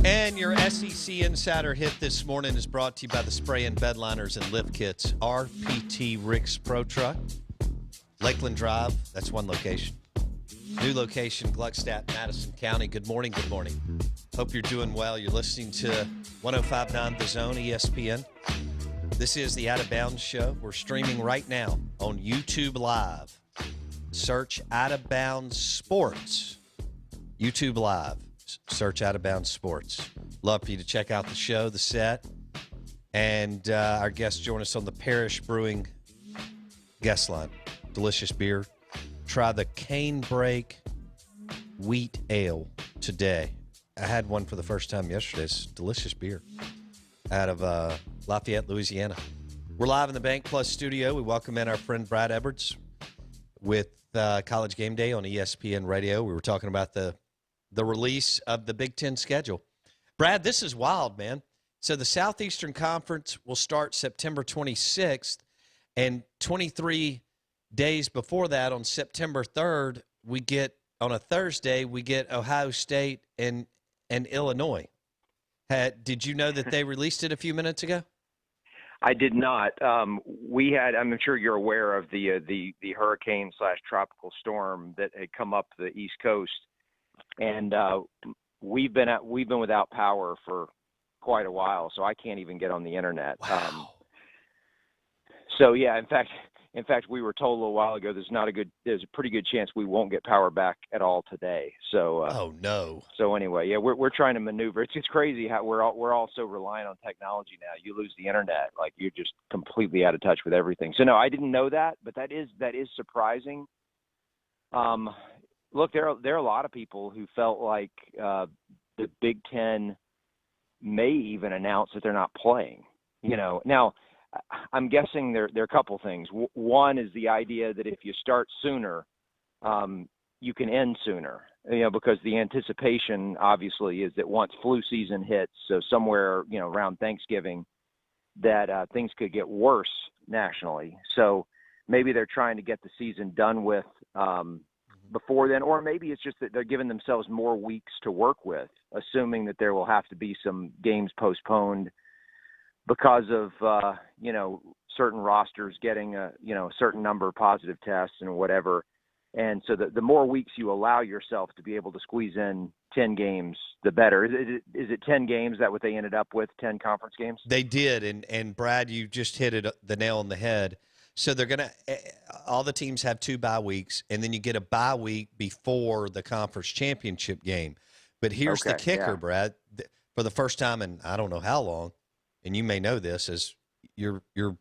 And your SEC Insider Hit this morning is brought to you by the Spray and Bedliners and Lift Kits. RPT Rick's Pro Truck, Lakeland Drive, that's one location. New location, Gluckstadt, Madison County. Good morning, good morning. Hope you're doing well. You're listening to 105.9 The Zone, ESPN. This is the Out of Bounds Show. We're streaming right now on YouTube Live. Search Out of Bounds Sports. YouTube Live. Search Out of Bounds Sports. Love for you to check out the show, the set. And our guests join us on the Parrish Brewing guest line. Delicious beer. Try the Canebrake Wheat Ale today. I had one for the first time yesterday. It's delicious beer out of Lafayette, Louisiana. We're live in the Bank Plus studio. We welcome in our friend Brad Edwards with College Game Day on ESPN Radio. We were talking about the release of the Big Ten schedule. Brad, this is wild, man. So the Southeastern Conference will start September 26th, and 23 days before that, on September 3rd, on a Thursday, we get Ohio State and Illinois. Did you know that they released it a few minutes ago? I did not. We had. I'm sure you're aware of the hurricane/tropical storm that had come up the East Coast, and we've been without power for quite a while. So I can't even get on the internet. Wow. So yeah, in fact, we were told a little while ago there's a pretty good chance we won't get power back at all today. So oh no. So anyway, yeah, we're trying to maneuver. It's just crazy how we're all so reliant on technology now. You lose the internet, like you're just completely out of touch with everything. So no, I didn't know that, but that is surprising. Look, there are a lot of people who felt like the Big Ten may even announce that they're not playing. You know, now I'm guessing there are a couple things. One is the idea that if you start sooner, you can end sooner. You know, because the anticipation obviously is that once flu season hits, so somewhere around Thanksgiving, that things could get worse nationally. So maybe they're trying to get the season done with before then, or maybe it's just that they're giving themselves more weeks to work with, assuming that there will have to be some games postponed because of certain rosters getting a certain number of positive tests and whatever. And so the more weeks you allow yourself to be able to squeeze in 10 games, the better. Is it 10 games? Is that what they ended up with, 10 conference games? They did, and Brad, you just hit the nail on the head. So they're going to – all the teams have 2 bye weeks, and then you get a bye week before the conference championship game. But here's the kicker, yeah. Brad. For the first time in I don't know how long, and you may know this as you're a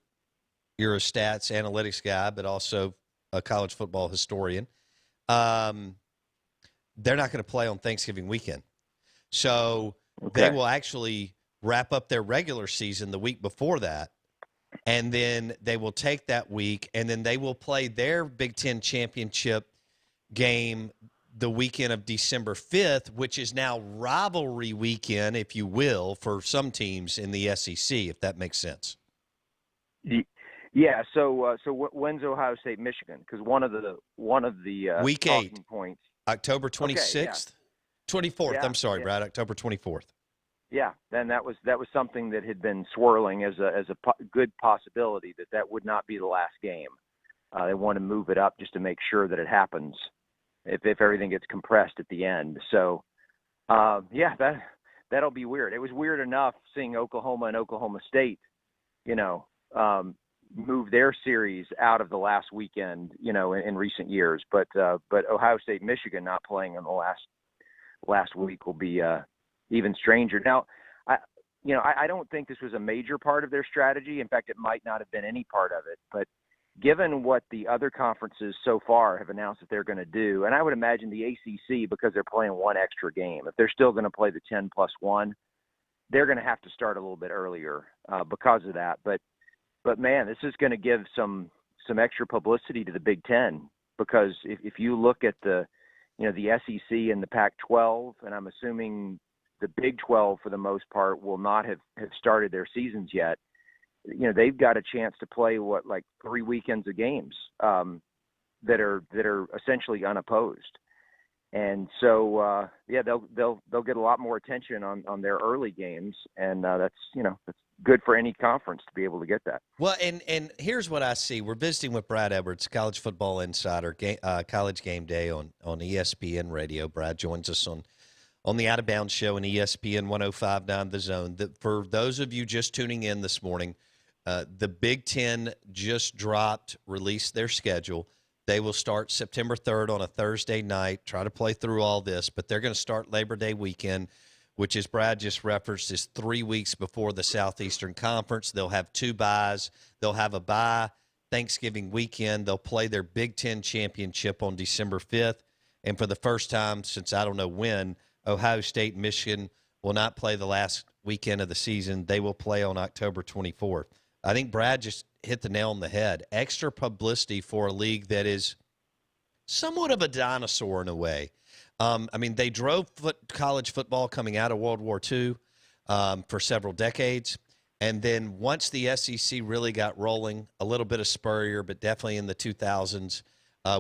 stats analytics guy, but also a college football historian, they're not going to play on Thanksgiving weekend. So they will actually wrap up their regular season the week before that. And then they will take that week, and then they will play their Big Ten championship game the weekend of December 5th, which is now rivalry weekend, if you will, for some teams in the SEC, if that makes sense. Yeah. So when's Ohio State, Michigan? Because one of the week 8 points, October 26th, 24th. Yeah, I'm sorry, Brad, October 24th. Yeah, then that was something that had been swirling as a good possibility that would not be the last game. They want to move it up just to make sure that it happens if everything gets compressed at the end. So, that'll be weird. It was weird enough seeing Oklahoma and Oklahoma State, move their series out of the last weekend, in recent years. But Ohio State, Michigan not playing in the last week will be even stranger. Now, I don't think this was a major part of their strategy. In fact, it might not have been any part of it. But given what the other conferences so far have announced that they're going to do, and I would imagine the ACC, because they're playing one extra game, if they're still going to play the 10+1, they're going to have to start a little bit earlier because of that. But man, this is going to give some extra publicity to the Big Ten, because if you look at the SEC and the Pac-12, and I'm assuming the Big 12 for the most part will not have started their seasons yet. They've got a chance to play like 3 weekends of games that are essentially unopposed. And so, they'll get a lot more attention on their early games, and that's good for any conference to be able to get that. Well, and here's what I see. We're visiting with Brad Edwards, College Football Insider, College Game Day on ESPN Radio. Brad joins us on the Out of Bounds show in ESPN 105.9 The Zone. For those of you just tuning in this morning, the Big Ten just released their schedule. They will start September 3rd on a Thursday night, try to play through all this, but they're going to start Labor Day weekend, which, as Brad just referenced, is 3 weeks before the Southeastern Conference. They'll have 2 byes. They'll have a bye Thanksgiving weekend. They'll play their Big Ten championship on December 5th. And for the first time since I don't know when, Ohio State and Michigan will not play the last weekend of the season. They will play on October 24th. I think Brad just hit the nail on the head. Extra publicity for a league that is somewhat of a dinosaur in a way. They drove college football coming out of World War II for several decades. And then once the SEC really got rolling, a little bit of Spurrier, but definitely in the 2000s,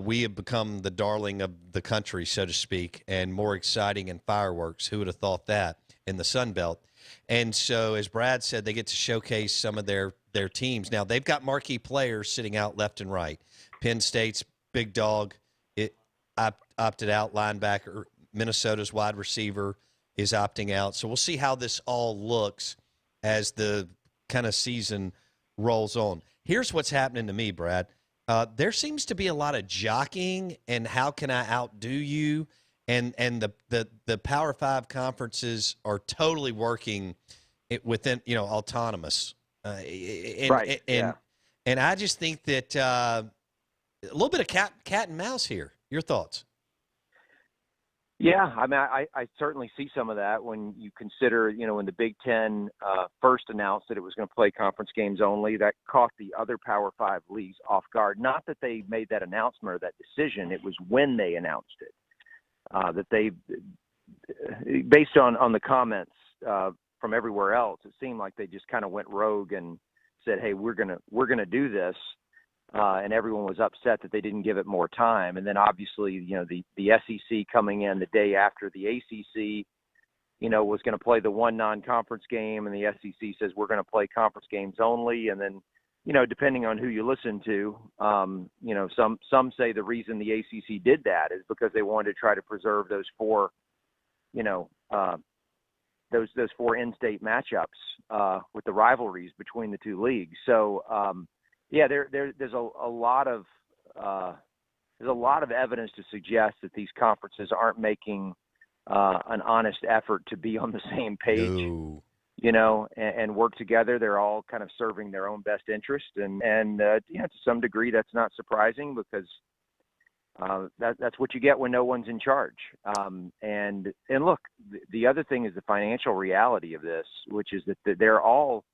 we have become the darling of the country, so to speak, and more exciting and fireworks. Who would have thought that in the Sun Belt? And so, as Brad said, they get to showcase some of their teams. Now, they've got marquee players sitting out left and right. Penn State's big dog opted out, linebacker. Minnesota's wide receiver is opting out. So we'll see how this all looks as the kind of season rolls on. Here's what's happening to me, Brad. There seems to be a lot of jockeying and how can I outdo you, and the Power Five conferences are totally working within autonomous. Right. And I just think that a little bit of cat and mouse here. Your thoughts? Yeah, I certainly see some of that when you consider, when the Big Ten first announced that it was going to play conference games only, that caught the other Power Five leagues off guard. Not that they made that announcement or that decision, it was when they announced it. That they, based on the comments from everywhere else, it seemed like they just kind of went rogue and said, "Hey, we're gonna do this," and everyone was upset that they didn't give it more time. And then obviously, the SEC coming in the day after the ACC, was going to play the one non-conference game, and the SEC says we're going to play conference games only. And then, depending on who you listen to, some say the reason the ACC did that is because they wanted to try to preserve those four, those four in-state matchups with the rivalries between the two leagues. So, there's a lot of evidence to suggest that these conferences aren't making an honest effort to be on the same page. No. And work together. They're all kind of serving their own best interest, and to some degree that's not surprising because that's what you get when no one's in charge. And look, the other thing is the financial reality of this, which is that they're all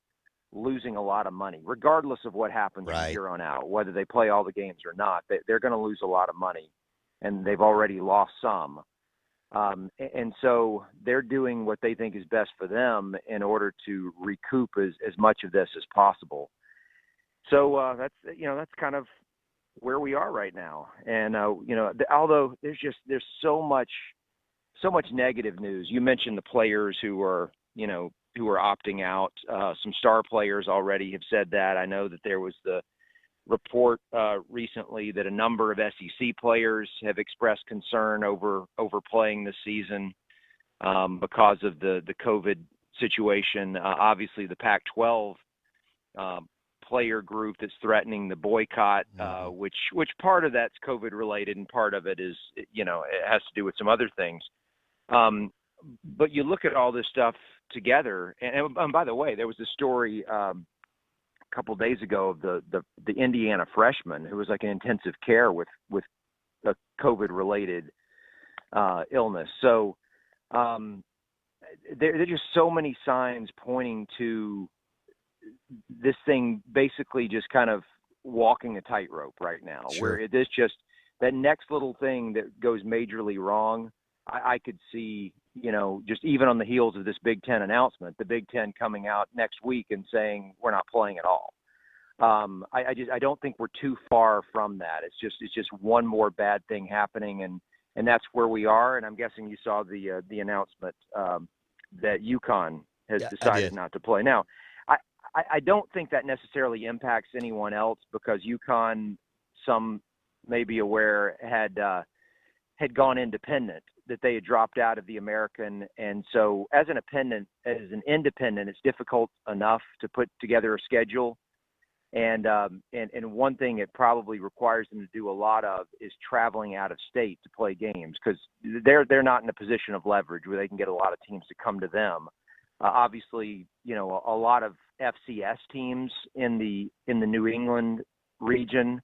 losing a lot of money, regardless of what happens from here on out, whether they play all the games or not. They're going to lose a lot of money, and they've already lost some. And so they're doing what they think is best for them in order to recoup as much of this as possible. So that's kind of where we are right now. And although there's so much negative news. You mentioned the players who are opting out. Some star players already have said that. I know that there was the report recently that a number of SEC players have expressed concern over playing this season because of the COVID situation. Obviously, the Pac-12 player group that's threatening the boycott, which part of that's COVID related and part of it is, it has to do with some other things. But you look at all this stuff together, and by the way, there was a story a couple days ago of the Indiana freshman who was like in intensive care with a COVID related illness. So there are just so many signs pointing to this thing basically just kind of walking a tightrope right now. Sure. Where it is just that next little thing that goes majorly wrong, I could see, just even on the heels of this Big Ten announcement, the Big Ten coming out next week and saying we're not playing at all. I don't think we're too far from that. It's just one more bad thing happening, and and that's where we are. And I'm guessing you saw the announcement that UConn has decided not to play. Now, I don't think that necessarily impacts anyone else, because UConn, some may be aware, had gone independent, that they had dropped out of the American. And so as an independent, it's difficult enough to put together a schedule. And one thing it probably requires them to do a lot of is traveling out of state to play games, because they're not in a position of leverage where they can get a lot of teams to come to them. Obviously, a lot of FCS teams in the New England region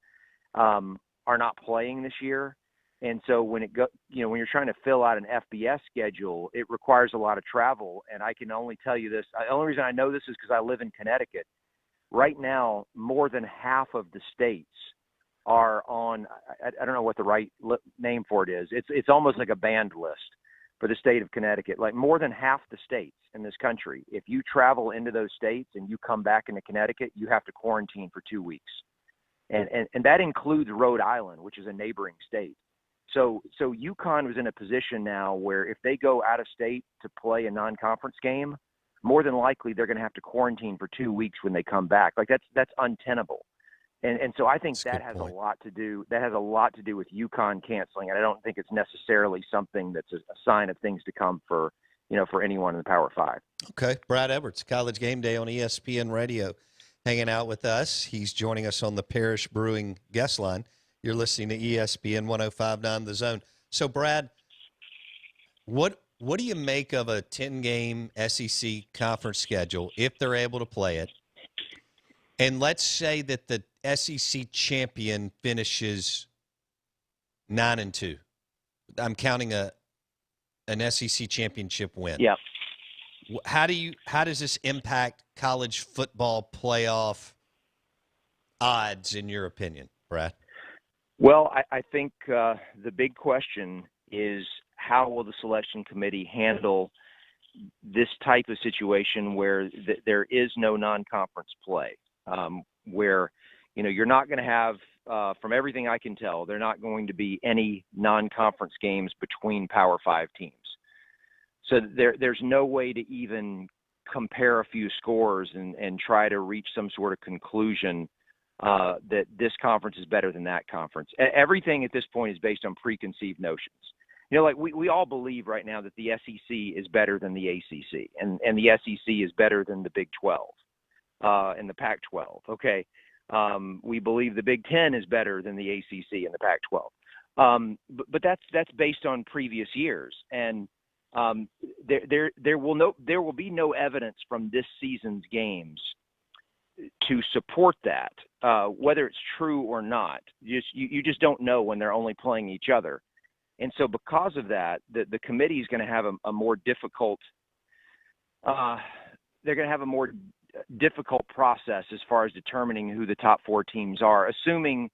are not playing this year. And so when when you're trying to fill out an FBS schedule, it requires a lot of travel. And I can only tell you this. The only reason I know this is because I live in Connecticut. Right now, more than half of the states are on, I don't know what the right name for it is. It's almost like a banned list for the state of Connecticut. Like, more than half the states in this country, if you travel into those states and you come back into Connecticut, you have to quarantine for 2 weeks. And that includes Rhode Island, which is a neighboring state. So UConn was in a position now where if they go out of state to play a non-conference game, more than likely they're going to have to quarantine for 2 weeks when they come back. Like, that's untenable. And so I think that has a lot to do. That has a lot to do with UConn canceling. And I don't think it's necessarily something that's a sign of things to come for anyone in the Power Five. Okay, Brad Edwards, College Game Day on ESPN Radio, hanging out with us. He's joining us on the Parrish Brewing guest line. You're listening to ESPN 105.9 The Zone. So, Brad, what do you make of a 10-game SEC conference schedule if they're able to play it? And let's say that the SEC champion finishes 9-2. I'm counting an SEC championship win. Yeah. How does this impact college football playoff odds, in your opinion, Brad? Well, I think the big question is, how will the selection committee handle this type of situation where there is no non-conference play, where you're not going to have, from everything I can tell, there are not going to be any non-conference games between Power 5 teams. So there's no way to even compare a few scores and try to reach some sort of conclusion that this conference is better than that conference. Everything at this point is based on preconceived notions. Like we all believe right now that the SEC is better than the ACC, and the SEC is better than the Big 12 and the Pac-12. Okay. We believe the Big 10 is better than the ACC and the Pac-12. But that's based on previous years. And there will be no evidence from this season's games to support that, whether it's true or not. You just don't know when they're only playing each other. And so because of that, the committee is going to have a more difficult they're going to have a more difficult process as far as determining who the top 4 teams are, assuming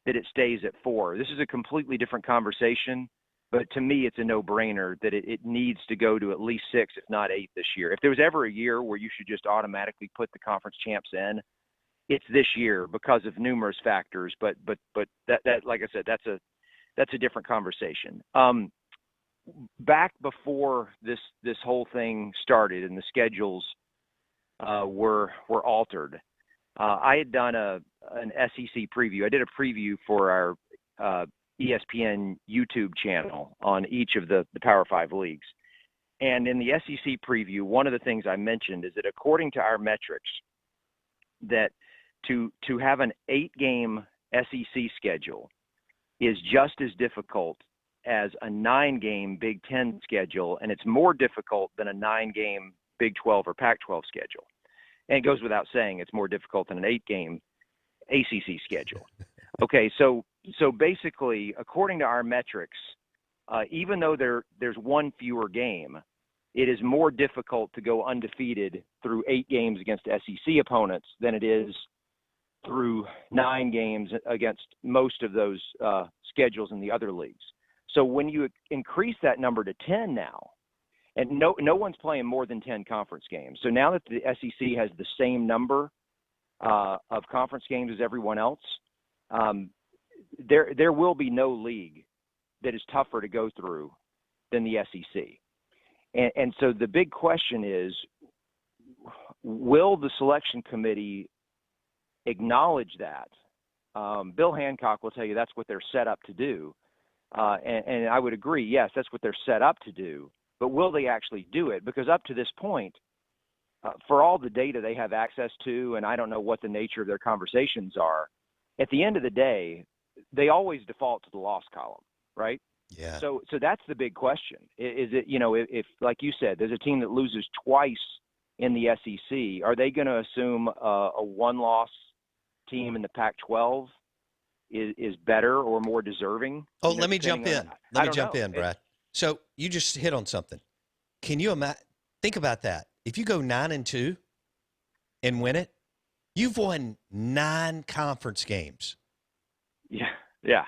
that it stays at 4. This is a completely different conversation, but to me it's a no-brainer that it needs to go to at least 6, if not 8 this year. If there was ever a year where you should just automatically put the conference champs in, it's this year because of numerous factors. But that like I said, that's a different conversation. Back before this whole thing started and the schedules were altered, I had done an SEC preview. I did a preview for our ESPN YouTube channel on each of the Power 5 leagues. And in the SEC preview, one of the things I mentioned is that according to our metrics, that to have an 8-game SEC schedule is just as difficult as a 9-game Big 10 schedule, and it's more difficult than a 9-game Big 12 or Pac-12 schedule. And it goes without saying it's more difficult than an 8-game ACC schedule. Okay, so basically, according to our metrics, even though there's one fewer game, it is more difficult to go undefeated through 8 games against SEC opponents than it is through 9 games against most of those schedules in the other leagues. So when you increase that number to 10 now, and no one's playing more than 10 conference games. So now that the SEC has the same number of conference games as everyone else, there will be no league that is tougher to go through than the SEC. And so the big question is, will the selection committee acknowledge that? Bill Hancock will tell you that's what they're set up to do. And I would agree, yes, that's what they're set up to do. But will they actually do it? Because up to this point, for all the data they have access to, and I don't know what the nature of their conversations are, at the end of the day, they always default to the loss column, right? Yeah. So that's the big question. Is it, if like you said, there's a team that loses twice in the SEC, are they going to assume a one-loss team in the Pac-12 is better or more deserving? Oh, let me jump in. Let me jump in, Brad. So you just hit on something. Can you think about that? If you go 9-2 and win it, you've won 9 conference games. Yeah.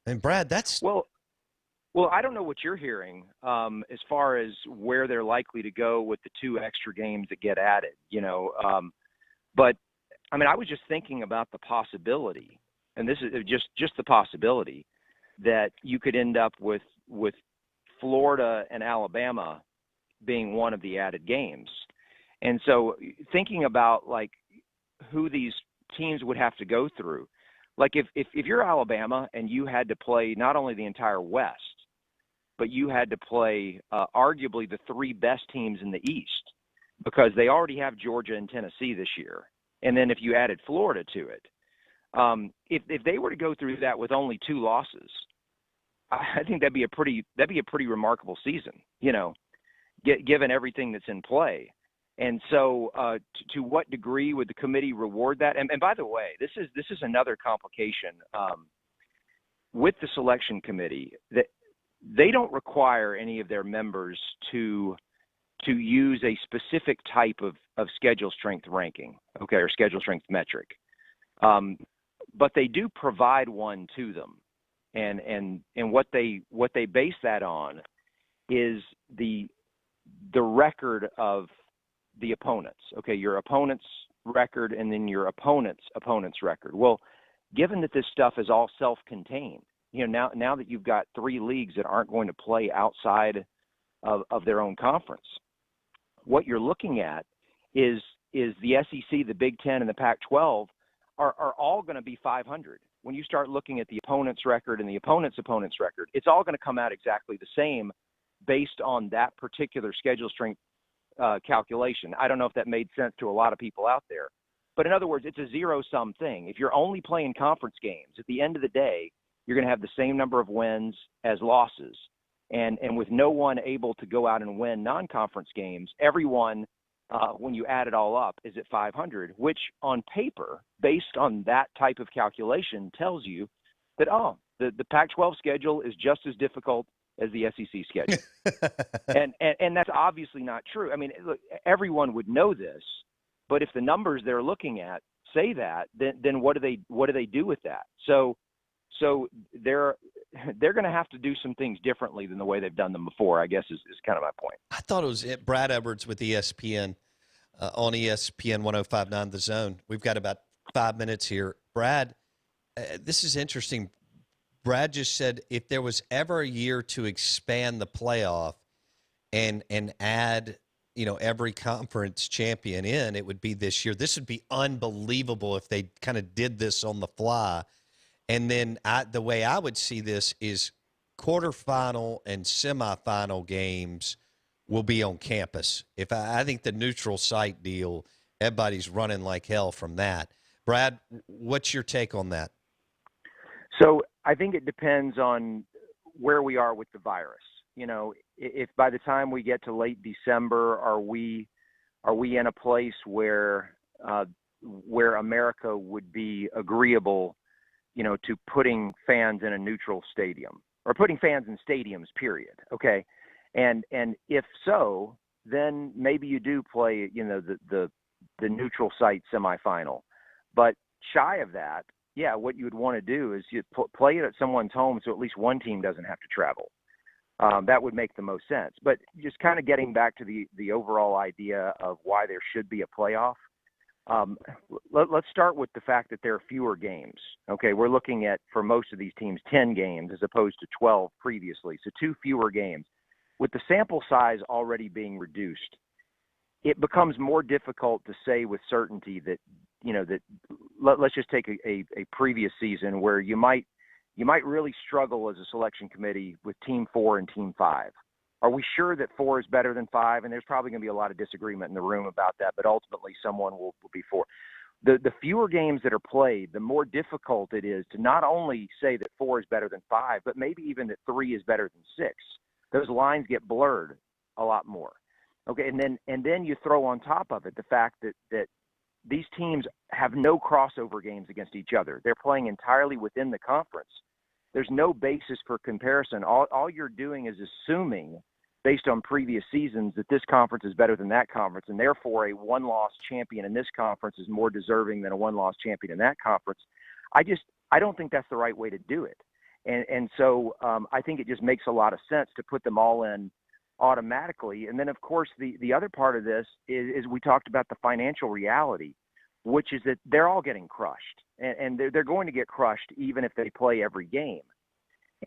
And Brad, that's well, I don't know what you're hearing as far as where they're likely to go with the 2 extra games that get added. But I mean, I was just thinking about the possibility, and this is just the possibility that you could end up with Florida and Alabama being one of the added games. And so thinking about like who these teams would have to go through, like if you're Alabama and you had to play not only the entire West, but you had to play arguably the 3 best teams in the East, because they already have Georgia and Tennessee this year. And then if you added Florida to it, if they were to go through that with only 2 losses, I think that'd be a pretty remarkable season, given everything that's in play. And so to what degree would the committee reward that? And by the way, this is another complication with the selection committee, that they don't require any of their members to use a specific type of schedule strength ranking, okay, or schedule strength metric. But they do provide one to them. And what they base that on is the record of the opponents. Okay, your opponent's record and then your opponent's record. Well, given that this stuff is all self-contained, now that you've got 3 leagues that aren't going to play outside of their own conference, what you're looking at is the SEC, the Big Ten, and the Pac-12 are all going to be 500. When you start looking at the opponent's record and the opponent's record, it's all going to come out exactly the same based on that particular schedule strength calculation. I don't know if that made sense to a lot of people out there. But in other words, it's a zero-sum thing. If you're only playing conference games, at the end of the day, you're going to have the same number of wins as losses. And with no one able to go out and win non-conference games, everyone, when you add it all up, is at 500, which on paper, based on that type of calculation, tells you that, the Pac-12 schedule is just as difficult as the SEC schedule. and that's obviously not true. I mean, look, everyone would know this, but if the numbers they're looking at say that, then what do they do with that? So they're going to have to do some things differently than the way they've done them before, I guess is kind of my point. I thought it was Brad Edwards with ESPN on ESPN 105.9 The Zone. We've got about 5 minutes here. Brad, this is interesting. Brad just said if there was ever a year to expand the playoff and add, every conference champion in, it would be this year. This would be unbelievable if they kind of did this on the fly. And then the way I would see this is quarterfinal and semifinal games will be on campus. I think the neutral site deal, everybody's running like hell from that. Brad, what's your take on that? So I think it depends on where we are with the virus. If by the time we get to late December, are we in a place where America would be agreeable, to putting fans in a neutral stadium or putting fans in stadiums, period. Okay. And if so, then maybe you do play, the neutral site semifinal, but shy of that, yeah, what you would want to do is you play it at someone's home so at least one team doesn't have to travel. That would make the most sense. But just kind of getting back to the overall idea of why there should be a playoff, Let's start with the fact that there are fewer games. Okay, we're looking at, for most of these teams, 10 games as opposed to 12 previously, so 2 fewer games. With the sample size already being reduced, it becomes more difficult to say with certainty that, let's just take a previous season where you might really struggle as a selection committee with Team 4 and Team 5. Are we sure that 4 is better than 5? And there's probably going to be a lot of disagreement in the room about that, but ultimately someone will be 4. The fewer games that are played, the more difficult it is to not only say that 4 is better than 5, but maybe even that 3 is better than 6. Those lines get blurred a lot more. Okay, and then you throw on top of it the fact that these teams have no crossover games against each other. They're playing entirely within the conference. There's no basis for comparison. All you're doing is assuming, based on previous seasons, that this conference is better than that conference, and therefore a one-loss champion in this conference is more deserving than a one-loss champion in that conference. I don't think that's the right way to do it. And so I think it just makes a lot of sense to put them all in automatically. And then, of course, the other part of this is we talked about the financial reality, which is that they're all getting crushed. And they're going to get crushed even if they play every game.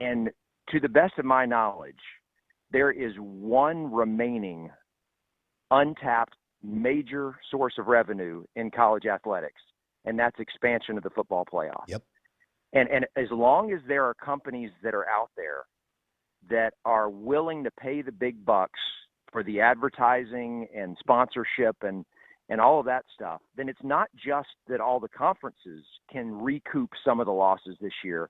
And to the best of my knowledge, there is one remaining untapped major source of revenue in college athletics, and that's expansion of the football playoff. Yep. And as long as there are companies that are out there that are willing to pay the big bucks for the advertising and sponsorship and all of that stuff, then it's not just that all the conferences can recoup some of the losses this year,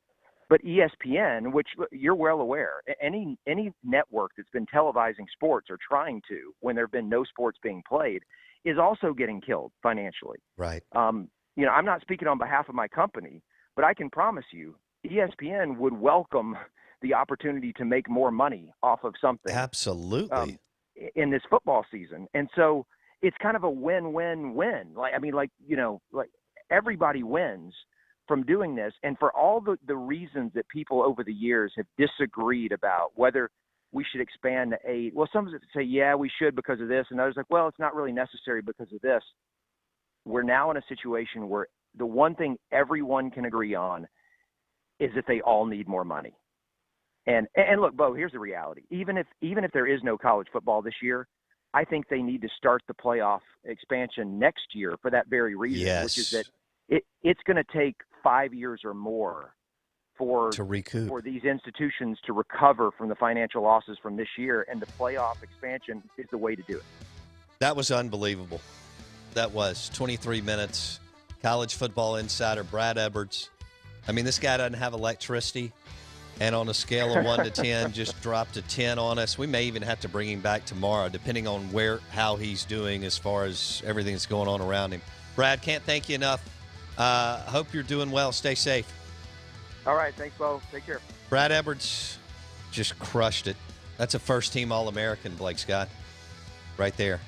but ESPN, which you're well aware, any network that's been televising sports or trying to when there have been no sports being played is also getting killed financially. Right. I'm not speaking on behalf of my company, but I can promise you ESPN would welcome the opportunity to make more money off of something. Absolutely. In this football season. And so it's kind of a win-win-win. Like everybody wins from doing this. And for all the reasons that people over the years have disagreed about whether we should expand to 8. Well, some say, yeah, we should because of this. And others like, well, it's not really necessary because of this. We're now in a situation where the one thing everyone can agree on is that they all need more money. And look, Bo, here's the reality. Even if there is no college football this year, I think they need to start the playoff expansion next year for that very reason, yes. Which is that it's going to take 5 years or more for these institutions to recover from the financial losses from this year, and the playoff expansion is the way to do it. That was unbelievable. That was 23 minutes. College football insider Brad Edwards. I mean, this guy doesn't have electricity. And on a scale of 1 to 10, just dropped a 10 on us. We may even have to bring him back tomorrow, depending on how he's doing as far as everything that's going on around him. Brad, can't thank you enough. Hope you're doing well. Stay safe. All right. Thanks, Bo. Take care. Brad Edwards just crushed it. That's a first-team All-American, Blake Scott, right there.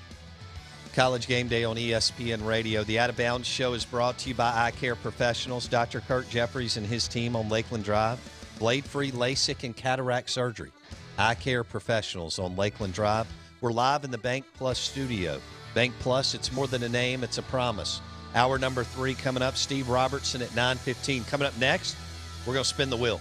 College Game Day on ESPN Radio. The Out of Bounds Show is brought to you by Eye Care Professionals. Dr. Kirk Jeffries and his team on Lakeland Drive. Blade-free LASIK and cataract surgery. Eye Care Professionals on Lakeland Drive. We're live in the Bank Plus studio. Bank Plus, it's more than a name, it's a promise. Hour number 3 coming up. Steve Robertson at 9:15. Coming up next, we're going to spin the wheel.